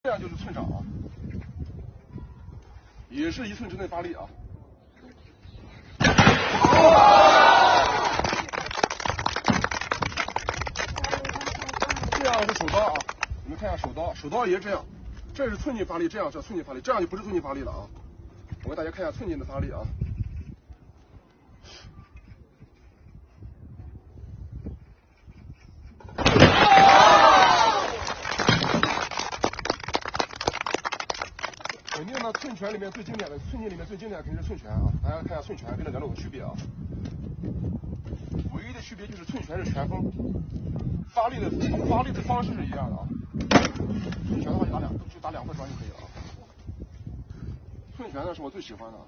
这样就是寸掌啊，也是1寸之内发力啊。这样是手刀啊，你们看一下手刀，手刀也是这样，这是寸进发力，这样叫寸进发力，这样就不是寸进发力了啊。我给大家看一下寸进的发力啊。肯定呢，寸拳里面最经典的，寸进里面最经典的肯定是寸拳啊。大家看一下寸拳跟这两种有区别啊。唯一的区别就是寸拳是拳风，发力的方式是一样的啊。寸拳的话就打2块砖就可以了啊。寸拳呢是我最喜欢的。